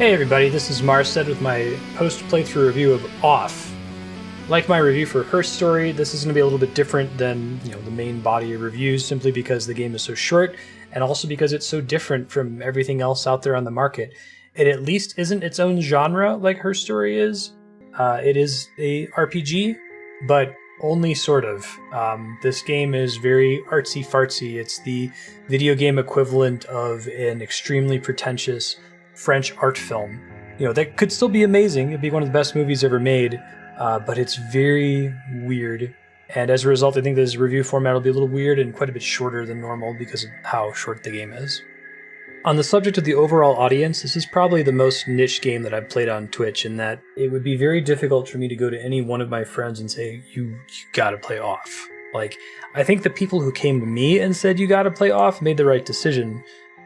Hey everybody, this is Marstead with my post-playthrough review of Off. Like my review for Her Story, this is going to be a little bit different than the main body of reviews, simply because the game is so short, and also because it's so different from everything else out there on the market. It at least isn't its own genre like Her Story is. It is a RPG, but only sort of. This game is very artsy-fartsy. It's the video game equivalent of an extremely pretentious French art film. That could still be amazing. It'd be one of the best movies ever made, but it's very weird. And as a result, I think this review format will be a little weird and quite a bit shorter than normal because of how short the game is. On the subject of the overall audience, this is probably the most niche game that I've played on Twitch, in that it would be very difficult for me to go to any one of my friends and say, you gotta play Off. I think the people who came to me and said you gotta play Off made the right decision.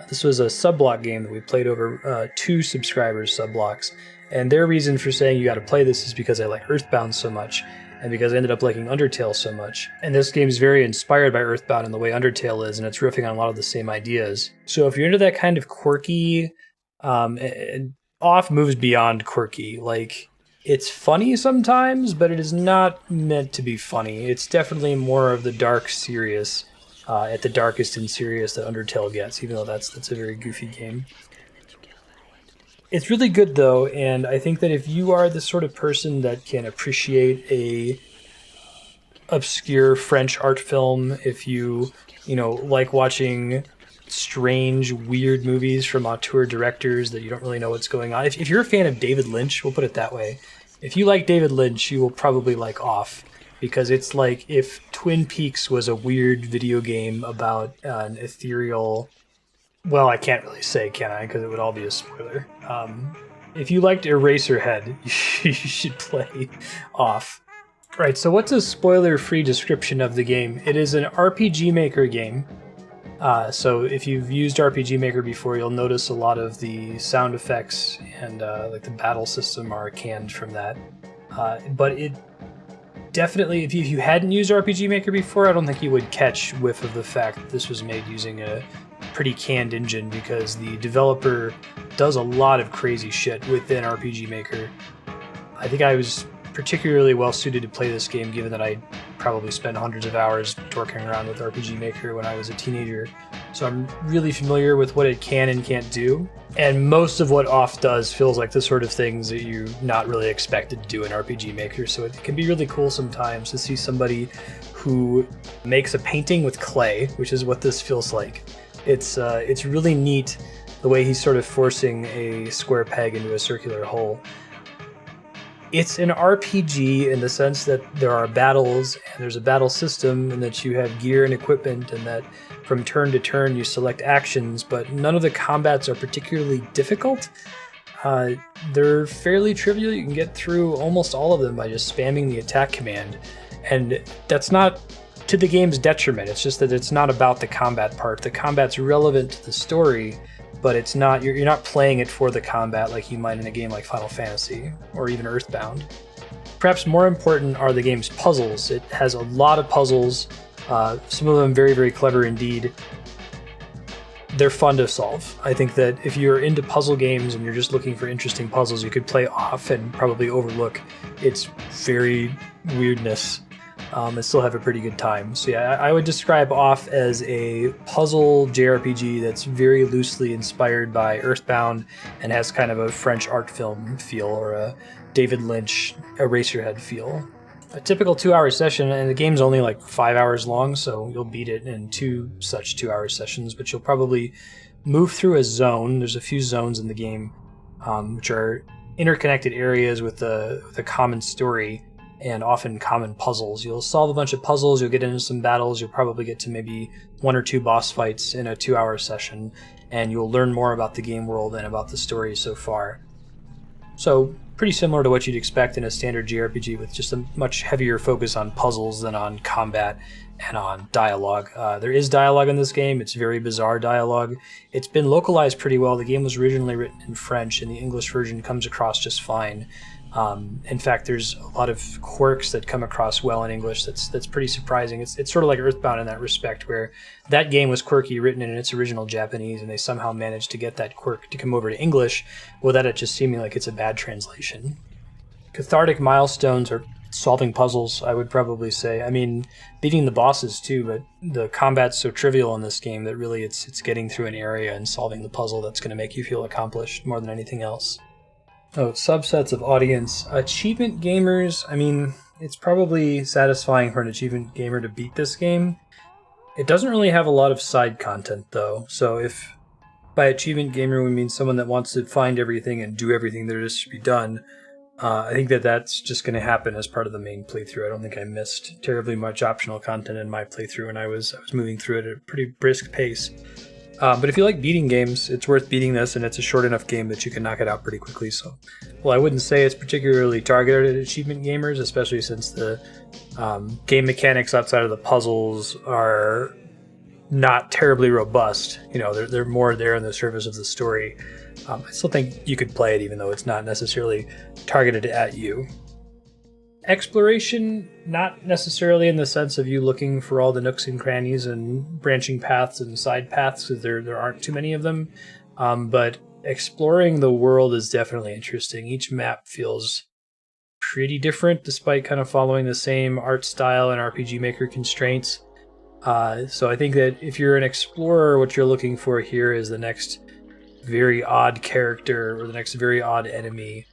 This was a sub-block game that we played over 2 subscribers' sub-blocks, and their reason for saying you gotta play this is because I like Earthbound so much, and because I ended up liking Undertale so much. And this game is very inspired by Earthbound in the way Undertale is, and it's riffing on a lot of the same ideas. So if you're into that kind of quirky, Off moves beyond quirky. It's funny sometimes, but it is not meant to be funny. It's definitely more of the dark, serious, at the darkest and serious that Undertale gets, even though that's a very goofy game. It's really good though, and I think that if you are the sort of person that can appreciate a obscure French art film, if you like watching strange, weird movies from auteur directors that you don't really know what's going on, if you're a fan of David Lynch, we'll put it that way, if you like David Lynch, you will probably like Off. Because it's like if Twin Peaks was a weird video game about an ethereal... Well, I can't really say, can I? Because it would all be a spoiler. If you liked Eraserhead, you should play Off. Right, so what's a spoiler-free description of the game? It is an RPG Maker game. So if you've used RPG Maker before, you'll notice a lot of the sound effects and the battle system are canned from that. But it... Definitely, if you hadn't used RPG Maker before, I don't think you would catch whiff of the fact that this was made using a pretty canned engine, because the developer does a lot of crazy shit within RPG Maker. I think I was particularly well suited to play this game, given that I probably spent hundreds of hours dorking around with RPG Maker when I was a teenager. So I'm really familiar with what it can and can't do. And most of what Off does feels like the sort of things that you're not really expected to do in RPG Maker. So it can be really cool sometimes to see somebody who makes a painting with clay, which is what this feels like. It's really neat the way he's sort of forcing a square peg into a circular hole. It's an RPG in the sense that there are battles, and there's a battle system, and that you have gear and equipment, and that from turn to turn you select actions, but none of the combats are particularly difficult. They're fairly trivial. You can get through almost all of them by just spamming the attack command, and that's not to the game's detriment. It's just that it's not about the combat part. The combat's relevant to the story, but it's not. You're not playing it for the combat like you might in a game like Final Fantasy or even Earthbound. Perhaps more important are the game's puzzles. It has a lot of puzzles, some of them very, very clever indeed. They're fun to solve. I think that if you're into puzzle games and you're just looking for interesting puzzles, you could play Off and probably overlook its very weirdness and still have a pretty good time. So yeah, I would describe Off as a puzzle JRPG that's very loosely inspired by Earthbound and has kind of a French art film feel, or a David Lynch Eraserhead feel. A typical 2-hour session, and the game's only like 5 hours long, so you'll beat it in 2 such 2-hour sessions, but you'll probably move through a zone. There's a few zones in the game, which are interconnected areas with a common story and often common puzzles. You'll solve a bunch of puzzles, you'll get into some battles, you'll probably get to maybe 1 or 2 boss fights in a 2-hour session, and you'll learn more about the game world and about the story so far. So, pretty similar to what you'd expect in a standard JRPG, with just a much heavier focus on puzzles than on combat and on dialogue. There is dialogue in this game. It's very bizarre dialogue. It's been localized pretty well. The game was originally written in French, and the English version comes across just fine. In fact, there's a lot of quirks that come across well in English. That's pretty surprising. It's sort of like Earthbound in that respect, where that game was quirky, written in its original Japanese, and they somehow managed to get that quirk to come over to English without it just seeming like it's a bad translation. Cathartic milestones are solving puzzles, I would probably say. I mean, beating the bosses too, but the combat's so trivial in this game that really it's getting through an area and solving the puzzle that's going to make you feel accomplished more than anything else. Oh, subsets of audience. Achievement gamers, I mean, it's probably satisfying for an achievement gamer to beat this game. It doesn't really have a lot of side content, though. So if by achievement gamer we mean someone that wants to find everything and do everything there is to be done, I think that's just going to happen as part of the main playthrough. I don't think I missed terribly much optional content in my playthrough, and I was moving through it at a pretty brisk pace. But if you like beating games, it's worth beating this, and it's a short enough game that you can knock it out pretty quickly. So, well, I wouldn't say it's particularly targeted at achievement gamers, especially since the game mechanics outside of the puzzles are not terribly robust. You know, they're more there on the surface of the story. I still think you could play it, even though it's not necessarily targeted at you. Exploration, not necessarily in the sense of you looking for all the nooks and crannies and branching paths and side paths, because there aren't too many of them. But exploring the world is definitely interesting. Each map feels pretty different, despite kind of following the same art style and RPG Maker constraints. So I think that if you're an explorer, what you're looking for here is the next very odd character or the next very odd enemy,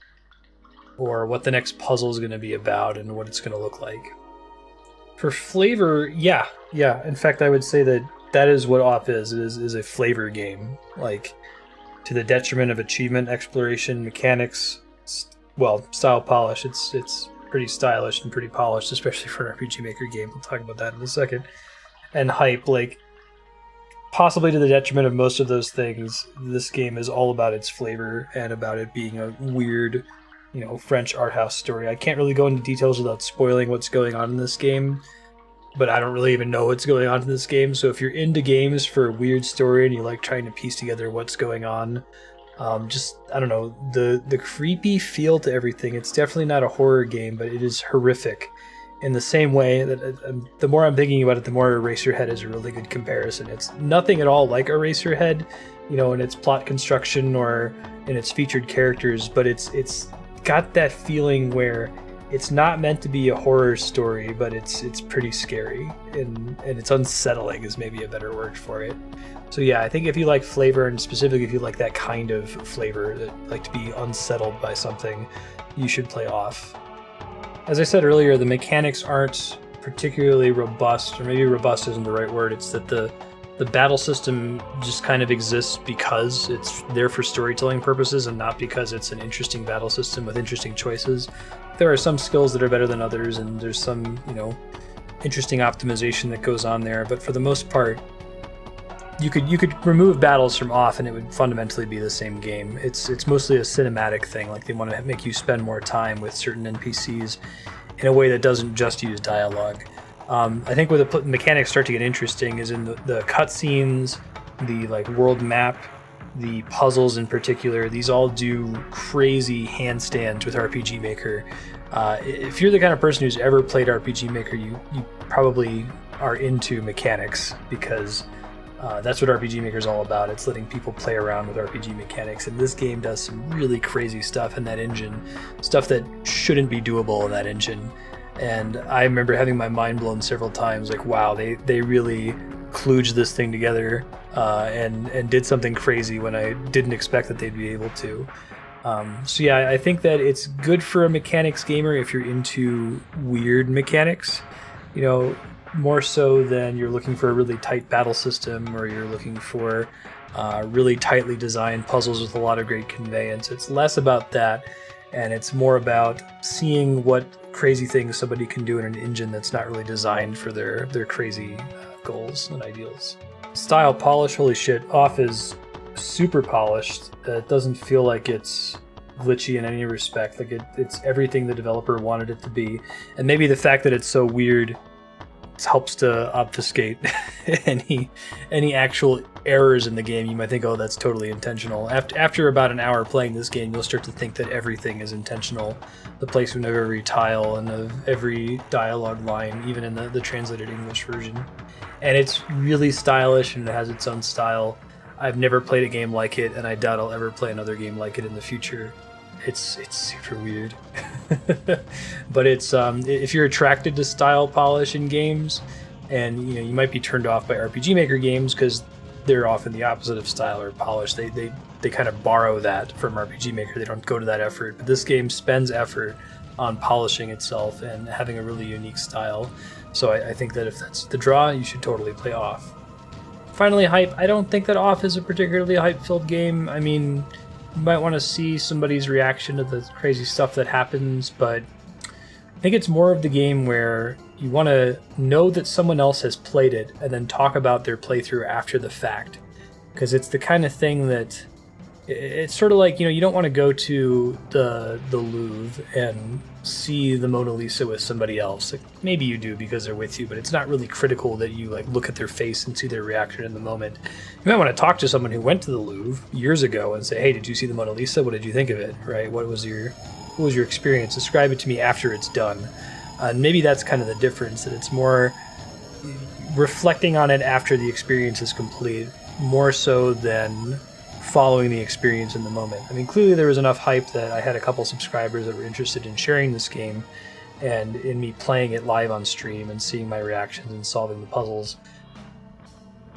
or what the next puzzle is going to be about and what it's going to look like. For flavor, yeah. In fact, I would say that is what Off is. It is a flavor game. Like, to the detriment of achievement, exploration, mechanics, well, style polish. It's pretty stylish and pretty polished, especially for an RPG Maker game. We'll talk about that in a second. And hype, like, possibly to the detriment of most of those things, this game is all about its flavor and about it being a weird, French art house story. I can't really go into details without spoiling what's going on in this game, but I don't really even know what's going on in this game. So if you're into games for a weird story and you like trying to piece together what's going on, I don't know, the creepy feel to everything. It's definitely not a horror game, but it is horrific in the same way that the more I'm thinking about it, the more Eraserhead is a really good comparison. It's nothing at all like Eraserhead, in its plot construction or in its featured characters, but it's got that feeling where it's not meant to be a horror story, but it's pretty scary and it's unsettling is maybe a better word for it. So yeah, I think if you like flavor, and specifically if you like that kind of flavor, that like to be unsettled by something, you should play Off. As I said earlier, the mechanics aren't particularly robust, or maybe robust isn't the right word. It's that the battle system just kind of exists because it's there for storytelling purposes and not because it's an interesting battle system with interesting choices. There are some skills that are better than others, and there's some, interesting optimization that goes on there, but for the most part, you could remove battles from Off and it would fundamentally be the same game. It's mostly a cinematic thing, like they want to make you spend more time with certain NPCs in a way that doesn't just use dialogue. I think where the mechanics start to get interesting is in the cutscenes, the world map, the puzzles in particular. These all do crazy handstands with RPG Maker. If you're the kind of person who's ever played RPG Maker, you probably are into mechanics, because that's what RPG Maker is all about. It's letting people play around with RPG mechanics, and this game does some really crazy stuff in that engine, stuff that shouldn't be doable in that engine. And I remember having my mind blown several times, like, wow, they really kludged this thing together and did something crazy when I didn't expect that they'd be able to. So yeah, I think that it's good for a mechanics gamer if you're into weird mechanics, more so than you're looking for a really tight battle system, or you're looking for really tightly designed puzzles with a lot of great conveyance. It's less about that, and it's more about seeing what crazy things somebody can do in an engine that's not really designed for their crazy goals and ideals. Style polish, holy shit, Off is super polished. It doesn't feel like it's glitchy in any respect. Like it's everything the developer wanted it to be, and maybe the fact that it's so weird helps to obfuscate any actual errors in the game. You might think, oh, that's totally intentional. After about an hour playing this game, you'll start to think that everything is intentional. The placement of every tile and of every dialogue line, even in the translated English version. And it's really stylish, and it has its own style. I've never played a game like it, and I doubt I'll ever play another game like it in the future. It's super weird. But it's if you're attracted to style polish in games, and you might be turned off by RPG Maker games because they're often the opposite of style or polish. They kind of borrow that from RPG Maker. They don't go to that effort. But this game spends effort on polishing itself and having a really unique style. So I think that if that's the draw, you should totally play Off. Finally, hype. I don't think that Off is a particularly hype-filled game. I mean, you might want to see somebody's reaction to the crazy stuff that happens, but I think it's more of the game where you want to know that someone else has played it and then talk about their playthrough after the fact. Because it's the kind of thing that it's sort of like, you don't want to go to the Louvre and see the Mona Lisa with somebody else. Like, maybe you do because they're with you, but it's not really critical that you look at their face and see their reaction in the moment. You might want to talk to someone who went to the Louvre years ago and say, hey, did you see the Mona Lisa? What did you think of it? Right? What was your experience? Describe it to me after it's done. And maybe that's kind of the difference, that it's more reflecting on it after the experience is complete, more so than following the experience in the moment. I mean, clearly there was enough hype that I had a couple subscribers that were interested in sharing this game and in me playing it live on stream and seeing my reactions and solving the puzzles.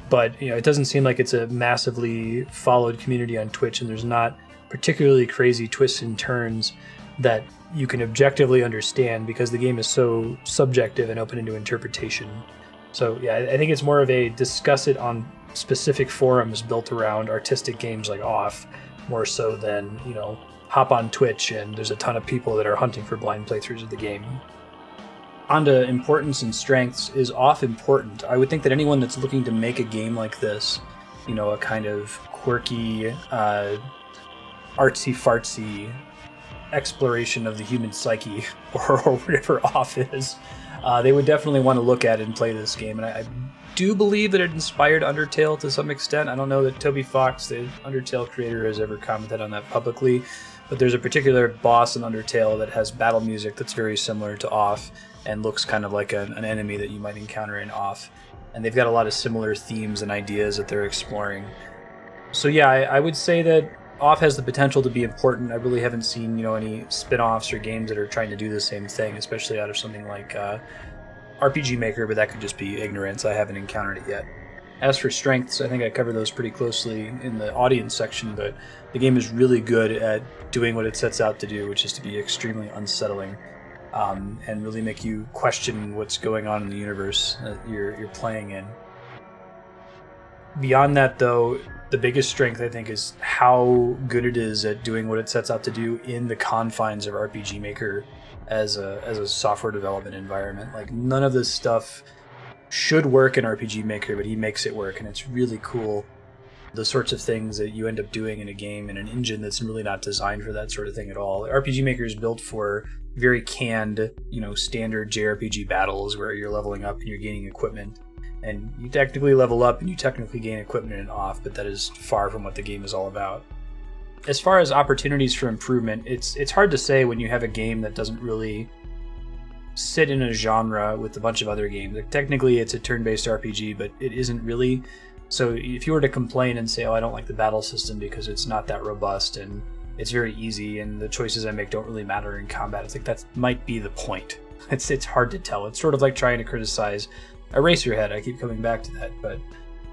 But, it doesn't seem like it's a massively followed community on Twitch, and there's not particularly crazy twists and turns that you can objectively understand because the game is so subjective and open into interpretation. So yeah, I think it's more of a discuss it on specific forums built around artistic games like Off, more so than, hop on Twitch and there's a ton of people that are hunting for blind playthroughs of the game. On to importance and strengths. Is Off important? I would think that anyone that's looking to make a game like this, a kind of quirky, artsy-fartsy exploration of the human psyche, or whatever Off is, they would definitely want to look at it and play this game. And I do believe that it inspired Undertale to some extent. I don't know that Toby Fox, the Undertale creator, has ever commented on that publicly, but there's a particular boss in Undertale that has battle music that's very similar to Off and looks kind of like an enemy that you might encounter in Off. And they've got a lot of similar themes and ideas that they're exploring. So yeah, I would say that Off has the potential to be important. I really haven't seen, any spin-offs or games that are trying to do the same thing, especially out of something like RPG Maker, but that could just be ignorance. I haven't encountered it yet. As for strengths, I think I covered those pretty closely in the audience section, but the game is really good at doing what it sets out to do, which is to be extremely unsettling, and really make you question what's going on in the universe that you're playing in. Beyond that, though, the biggest strength, I think, is how good it is at doing what it sets out to do in the confines of RPG Maker as a software development environment. None of this stuff should work in RPG Maker, but he makes it work, and it's really cool. The sorts of things that you end up doing in a game in an engine that's really not designed for that sort of thing at all. RPG Maker is built for very canned, standard JRPG battles where you're leveling up and you're gaining equipment. And you technically level up and you technically gain equipment in Off, but that is far from what the game is all about. As far as opportunities for improvement, it's hard to say when you have a game that doesn't really sit in a genre with a bunch of other games. Technically, it's a turn-based RPG, but it isn't really. So if you were to complain and say, oh, I don't like the battle system because it's not that robust and it's very easy and the choices I make don't really matter in combat, I think that might be the point. It's hard to tell. It's sort of like trying to criticize Eraserhead. I keep coming back to that, but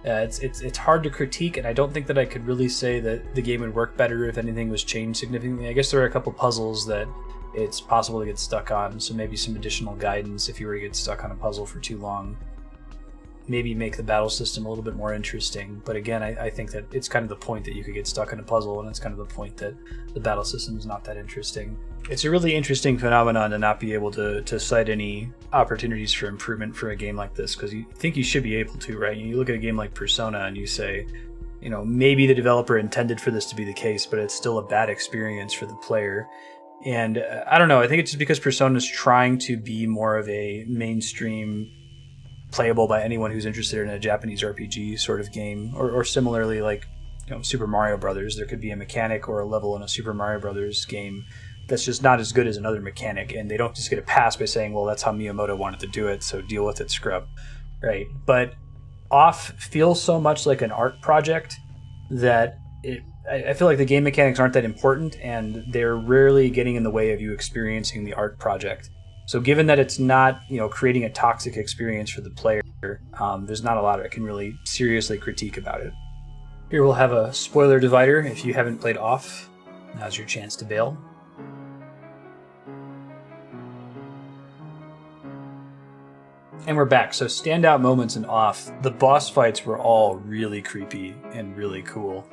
it's hard to critique, and I don't think that I could really say that the game would work better if anything was changed significantly. I guess there are a couple puzzles that it's possible to get stuck on, so maybe some additional guidance if you were to get stuck on a puzzle for too long. Maybe make the battle system a little bit more interesting, but again, I think that it's kind of the point that you could get stuck in a puzzle, and it's kind of the point that the battle system is not that interesting. It's a really interesting phenomenon to not be able to cite any opportunities for improvement for a game like this, because you think you should be able to, right? You look at a game like Persona and you say, maybe the developer intended for this to be the case, but it's still a bad experience for the player. And I don't know, I think it's just because Persona is trying to be more of a mainstream playable by anyone who's interested in a Japanese RPG sort of game, or similarly, like, you know, Super Mario Brothers. There could be a mechanic or a level in a Super Mario Brothers game that's just not as good as another mechanic, and they don't just get a pass by saying, well, that's how Miyamoto wanted to do it, so deal with it, scrub. Right? But Off feels so much like an art project that I feel like the game mechanics aren't that important, and they're rarely getting in the way of you experiencing the art project. So given that it's not, you know, creating a toxic experience for the player, there's not a lot I can really seriously critique about it. Here we'll have a spoiler divider. If you haven't played Off, now's your chance to bail. And we're back. So standout moments in Off. The boss fights were all really creepy and really cool.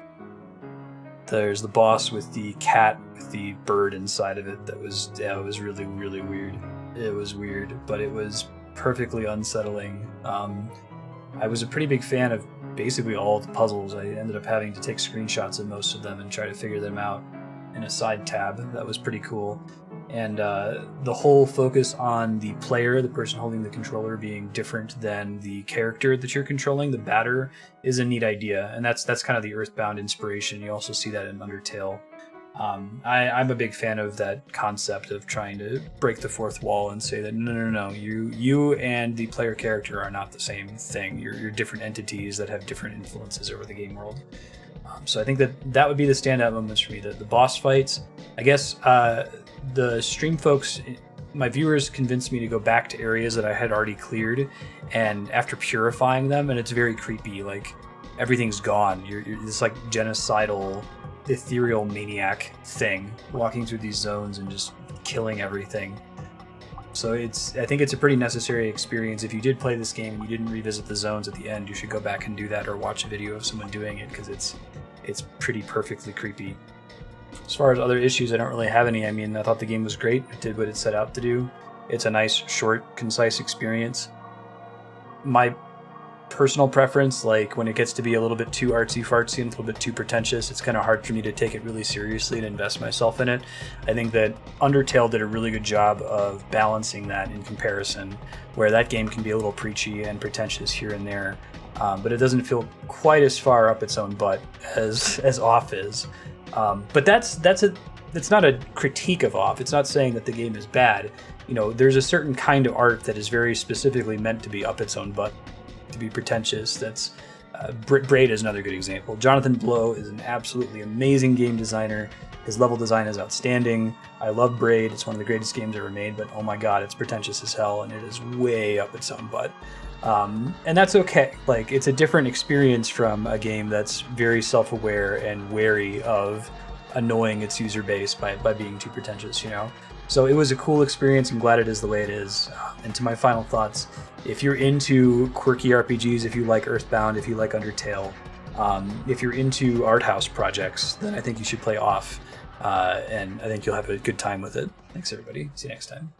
There's the boss with the cat with the bird inside of it. It was really, really weird. It was weird, but it was perfectly unsettling. I was a pretty big fan of basically all the puzzles. I ended up having to take screenshots of most of them and try to figure them out in a side tab. That was pretty cool. And the whole focus on the player, the person holding the controller, being different than the character that you're controlling, the batter, is a neat idea. And that's kind of the Earthbound inspiration. You also see that in Undertale. I'm a big fan of that concept of trying to break the fourth wall and say that no, you and the player character are not the same thing. You're different entities that have different influences over the game world. So I think that would be the standout moments for me. The boss fights, I guess. The stream folks, my viewers convinced me to go back to areas that I had already cleared, and after purifying them, and it's very creepy, like everything's gone. You're this like genocidal, ethereal maniac thing walking through these zones and just killing everything. So I think it's a pretty necessary experience. If you did play this game and you didn't revisit the zones at the end, you should go back and do that, or watch a video of someone doing it, because it's pretty perfectly creepy. As far as other issues, I don't really have any. I mean, I thought the game was great. It did what it set out to do. It's a nice, short, concise experience. My personal preference, like when it gets to be a little bit too artsy-fartsy and a little bit too pretentious, it's kind of hard for me to take it really seriously and invest myself in it. I think that Undertale did a really good job of balancing that in comparison, where that game can be a little preachy and pretentious here and there, but it doesn't feel quite as far up its own butt as Off is. But that's not a critique of Off. It's not saying that the game is bad. You know, there's a certain kind of art that is very specifically meant to be up its own butt, to be pretentious. That's Braid is another good example. Jonathan Blow is an absolutely amazing game designer. His level design is outstanding. I love Braid. It's one of the greatest games ever made, but oh my god, it's pretentious as hell, and it is way up its own butt. And that's okay. Like, it's a different experience from a game that's very self-aware and wary of annoying its user base by being too pretentious, you know? So it was a cool experience. I'm glad it is the way it is. And to my final thoughts, if you're into quirky RPGs, if you like Earthbound, if you like Undertale, if you're into art house projects, then I think you should play Off. And I think you'll have a good time with it. Thanks, everybody. See you next time.